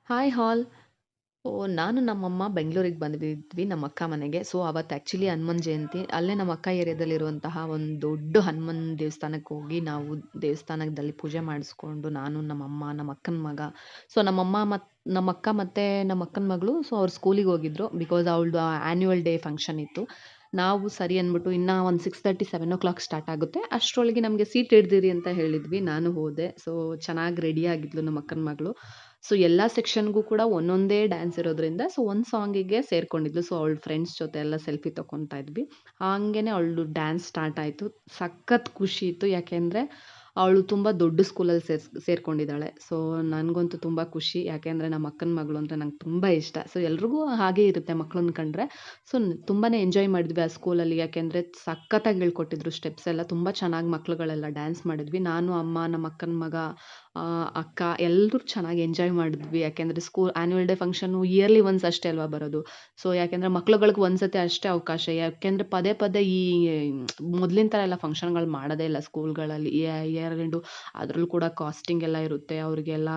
Hi ಹಾಲ್. ನಾನು ನಮ್ಮಮ್ಮ ಬೆಂಗಳೂರಿಗೆ ಬಂದಿದ್ವಿ ನಮ್ಮ ಅಕ್ಕ ಮನೆಗೆ. ಸೊ, ಅವತ್ತು ಆ್ಯಕ್ಚುಲಿ ಹನುಮನ್ ಜಯಂತಿ. ಅಲ್ಲೇ ನಮ್ಮ ಅಕ್ಕ ಏರಿಯಾದಲ್ಲಿರುವಂತಹ ಒಂದು ದೊಡ್ಡ ಹನುಮನ್ ದೇವಸ್ಥಾನಕ್ಕೆ ಹೋಗಿ ನಾವು ದೇವಸ್ಥಾನದಲ್ಲಿ ಪೂಜೆ ಮಾಡಿಸ್ಕೊಂಡು ನಾನು, ನಮ್ಮಮ್ಮ, ನಮ್ಮ ಅಕ್ಕನ ಮಗ. ಸೊ, ನಮ್ಮ ಅಕ್ಕ ಮತ್ತು ನಮ್ಮ ಅಕ್ಕನ ಮಗಳು ಅವ್ರು ಸ್ಕೂಲಿಗೆ ಹೋಗಿದ್ರು. ಬಿಕಾಸ್ ಅವಳದು ಆ್ಯನ್ಯುವಲ್ ಡೇ ಫಂಕ್ಷನ್ ಇತ್ತು. ನಾವು ಸರಿ ಅಂದ್ಬಿಟ್ಟು ಇನ್ನೂ ಒಂದು 6:30, 7 ಸ್ಟಾರ್ಟ್ ಆಗುತ್ತೆ. ಅಷ್ಟರೊಳಗೆ ನಮಗೆ ಸೀಟ್ ಹಿಡ್ದಿರಿ ಅಂತ ಹೇಳಿದ್ವಿ. ನಾನು ಹೋದೆ. ಸೊ, ಚೆನ್ನಾಗಿ ರೆಡಿ ಆಗಿದ್ಲು ನಮ್ಮ ಅಕ್ಕನ ಮಗಳು. ಸೊ, ಎಲ್ಲ ಸೆಕ್ಷನ್‌ಗೂ ಕೂಡ ಒಂದೊಂದೇ ಡ್ಯಾನ್ಸ್ ಇರೋದ್ರಿಂದ ಸೊ, ಒಂದು ಸಾಂಗಿಗೆ ಸೇರ್ಕೊಂಡಿದ್ಲು. ಸೊ, ಅವಳ ಫ್ರೆಂಡ್ಸ್ ಜೊತೆ ಎಲ್ಲ ಸೆಲ್ಫಿ ತಗೊತಾ ಇದ್ವಿ. ಹಂಗೇನೆ ಅವಳದು ಡ್ಯಾನ್ಸ್ ಸ್ಟಾರ್ಟ್ ಆಯಿತು. ಸಖತ್ ಖುಷಿ ಇತ್ತು. ಯಾಕೆಂದರೆ ಅವಳು ತುಂಬ ದೊಡ್ಡ ಸ್ಕೂಲಲ್ಲಿ ಸೇರ್ಕೊಂಡಿದ್ದಾಳೆ. ಸೊ, ನನಗಂತೂ ತುಂಬ ಖುಷಿ. ಯಾಕೆಂದರೆ ನಮ್ಮ ಅಕ್ಕನ ಮಗಳು ಅಂದರೆ ನಂಗೆ ತುಂಬ ಇಷ್ಟ. ಸೊ, ಎಲ್ರಿಗೂ ಹಾಗೇ ಇರುತ್ತೆ ಮಕ್ಳನ್ನ ಕಂಡ್ರೆ. ಸೊ, ತುಂಬಾ ಎಂಜಾಯ್ ಮಾಡಿದ್ವಿ ಆ ಸ್ಕೂಲಲ್ಲಿ. ಯಾಕೆಂದರೆ ಸಖತ್ತಾಗಿ ಹೇಳ್ಕೊಟ್ಟಿದ್ರು ಸ್ಟೆಪ್ಸ್ ಎಲ್ಲ. ತುಂಬ ಚೆನ್ನಾಗಿ ಮಕ್ಳುಗಳೆಲ್ಲ ಡ್ಯಾನ್ಸ್ ಮಾಡಿದ್ವಿ. ನಾನು, ಅಮ್ಮ, ನಮ್ಮ ಅಕ್ಕನ ಮಗ, ಅಕ್ಕ ಎಲ್ಲರೂ ಚೆನ್ನಾಗಿ ಎಂಜಾಯ್ ಮಾಡಿದ್ವಿ. ಯಾಕೆಂದರೆ annual day function yearly once ಅಷ್ಟೇ ಅಲ್ವಾ ಬರೋದು. ಸೊ, ಯಾಕೆಂದರೆ ಮಕ್ಳುಗಳ್ಗೆ ಒಂದ್ಸತಿ ಅಷ್ಟೇ ಅವಕಾಶ. ಯಾಕೆಂದರೆ ಪದೇ ಪದೇ ಈ ಮೊದಲಿನ ಥರ ಎಲ್ಲ ಫಂಕ್ಷನ್‌ಗಳು ಮಾಡೋದೇ ಇಲ್ಲ ಸ್ಕೂಲ್ಗಳಲ್ಲಿ. ಇಯರ್ ಎಂಡು ಅದ್ರಲ್ಲೂ ಕೂಡ ಕಾಸ್ಟಿಂಗ್ ಎಲ್ಲ ಇರುತ್ತೆ. ಅವ್ರಿಗೆಲ್ಲ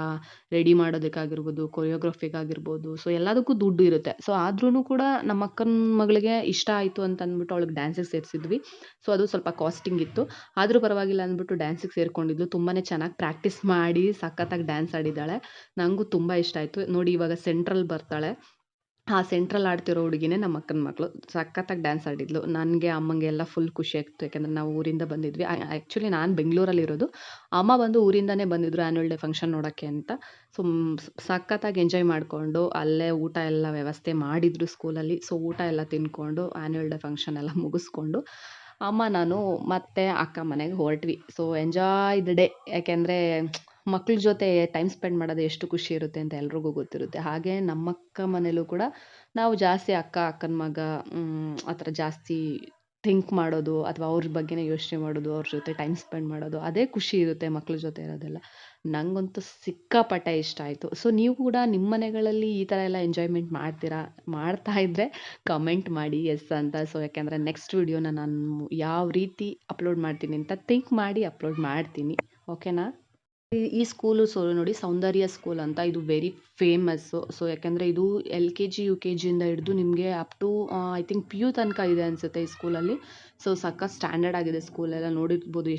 ರೆಡಿ ಮಾಡೋದಕ್ಕಾಗಿರ್ಬೋದು, ಕೊರಿಯೋಗ್ರಫಿಗಾಗಿರ್ಬೋದು, ಸೊ ಎಲ್ಲದಕ್ಕೂ ದುಡ್ಡು ಇರುತ್ತೆ. ಸೊ, ಆದ್ರೂ ಕೂಡ ನಮ್ಮ ಅಕ್ಕನ ಮಗಳಿಗೆ ಇಷ್ಟ ಆಯಿತು ಅಂತ ಅಂದ್ಬಿಟ್ಟು ಅವಳಿಗೆ ಡ್ಯಾನ್ಸಿಗೆ ಸೇರಿಸಿದ್ವಿ. ಸೊ, ಅದು ಸ್ವಲ್ಪ ಕಾಸ್ಟಿಂಗ್ ಇತ್ತು. ಆದರೂ ಪರವಾಗಿಲ್ಲ ಅಂದ್ಬಿಟ್ಟು ಡ್ಯಾನ್ಸಿಗೆ ಸೇರ್ಕೊಂಡಿದ್ಲು. ತುಂಬಾ ಚೆನ್ನಾಗಿ ಪ್ರಾಕ್ಟೀಸ್ ಮಾಡಿ ಸಖತ್ತಾಗಿ ಡ್ಯಾನ್ಸ್ ಆಡಿದ್ದಾಳೆ. ನನಗೂ ತುಂಬ ಇಷ್ಟ ಆಯಿತು. ನೋಡಿ ಇವಾಗ ಸೆಂಟ್ರಲ್ ಬರ್ತಾಳೆ. ಆ ಸೆಂಟ್ರಲ್ ಆಡ್ತಿರೋ ಹುಡುಗಿನೇ ನಮ್ಮ ಅಕ್ಕನ ಮಗಳು. ಸಖತ್ತಾಗಿ ಡ್ಯಾನ್ಸ್ ಆಡಿದ್ಲು. ನನಗೆ, ಅಮ್ಮಂಗೆ ಎಲ್ಲ ಫುಲ್ ಖುಷಿ ಆಗ್ತು. ಯಾಕೆಂದರೆ ನಾವು ಊರಿಂದ ಬಂದಿದ್ವಿ. ಆ್ಯಕ್ಚುಲಿ ನಾನು ಬೆಂಗಳೂರಲ್ಲಿರೋದು. ಅಮ್ಮ ಬಂದು ಊರಿಂದನೇ ಬಂದಿದ್ರು ಆ್ಯನ್ಯುವಲ್ ಡೇ ಫಂಕ್ಷನ್ ನೋಡೋಕ್ಕೆ ಅಂತ. ಸೊ, ಸಖತ್ತಾಗಿ ಎಂಜಾಯ್ ಮಾಡಿಕೊಂಡು ಅಲ್ಲೇ ಊಟ ಎಲ್ಲ ವ್ಯವಸ್ಥೆ ಮಾಡಿದ್ರು ಸ್ಕೂಲಲ್ಲಿ. ಸೊ, ಊಟ ಎಲ್ಲ ತಿಂದ್ಕೊಂಡು ಆ್ಯನ್ಯುವಲ್ ಡೇ ಫಂಕ್ಷನ್ ಎಲ್ಲ ಮುಗಿಸ್ಕೊಂಡು ಅಮ್ಮ, ನಾನು ಮತ್ತೆ ಅಕ್ಕ ಮನೆಗೆ ಹೊರಟ್ವಿ. So, enjoy the day. ಯಾಕೆಂದರೆ ಮಕ್ಳ ಜೊತೆ ಟೈಮ್ ಸ್ಪೆಂಡ್ ಮಾಡೋದು ಎಷ್ಟು ಖುಷಿ ಇರುತ್ತೆ ಅಂತ ಎಲ್ರಿಗೂ ಗೊತ್ತಿರುತ್ತೆ. ಹಾಗೆ ನಮ್ಮ ಅಕ್ಕ ಮನೇಲೂ ಕೂಡ ನಾವು ಜಾಸ್ತಿ ಅಕ್ಕ, ಅಕ್ಕನ ಮಗ ಆ ಥರ ಜಾಸ್ತಿ ಥಿಂಕ್ ಮಾಡೋದು ಅಥವಾ ಅವ್ರ ಬಗ್ಗೆನೇ ಯೋಚನೆ ಮಾಡೋದು, ಅವ್ರ ಜೊತೆ ಟೈಮ್ ಸ್ಪೆಂಡ್ ಮಾಡೋದು, ಅದೇ ಖುಷಿ ಇರುತ್ತೆ ಮಕ್ಳ ಜೊತೆ ಇರೋದೆಲ್ಲ. ನನಗಂತೂ ಸಿಕ್ಕಾಪಟ್ಟೆ ಇಷ್ಟ ಆಯಿತು. ಸೊ, ನೀವು ಕೂಡ ನಿಮ್ಮ ಮನೆಗಳಲ್ಲಿ ಈ ಥರ ಎಲ್ಲ ಎಂಜಾಯ್ಮೆಂಟ್ ಮಾಡ್ತೀರಾ? ಮಾಡ್ತಾ ಇದ್ದರೆ ಕಮೆಂಟ್ ಮಾಡಿ ಎಸ್ ಅಂತ. ಸೊ, ಯಾಕೆಂದರೆ ನೆಕ್ಸ್ಟ್ ವಿಡಿಯೋನ ನಾನು ಯಾವ ರೀತಿ ಅಪ್ಲೋಡ್ ಮಾಡ್ತೀನಿ ಅಂತ ಥಿಂಕ್ ಮಾಡಿ ಅಪ್ಲೋಡ್ ಮಾಡ್ತೀನಿ. ಓಕೆನಾ? ಈ ಸ್ಕೂಲು ನೋಡಿ ಸೌಂದರ್ಯ ಸ್ಕೂಲ್ ಅಂತ. ಇದು ವೆರಿ ಫೇಮಸ್ಸು. ಸೊ, ಯಾಕೆಂದರೆ ಇದು LKG, UKGಯಿಂದ ಹಿಡಿದು ನಿಮಗೆ up to I think PU ತನಕ ಇದೆ ಅನಿಸುತ್ತೆ ಈ ಸ್ಕೂಲಲ್ಲಿ. ಸೊ, ಸಖತ್ ಸ್ಟ್ಯಾಂಡರ್ಡ್ ಆಗಿದೆ ಸ್ಕೂಲೆಲ್ಲ ನೋಡಿರ್ಬೋದು.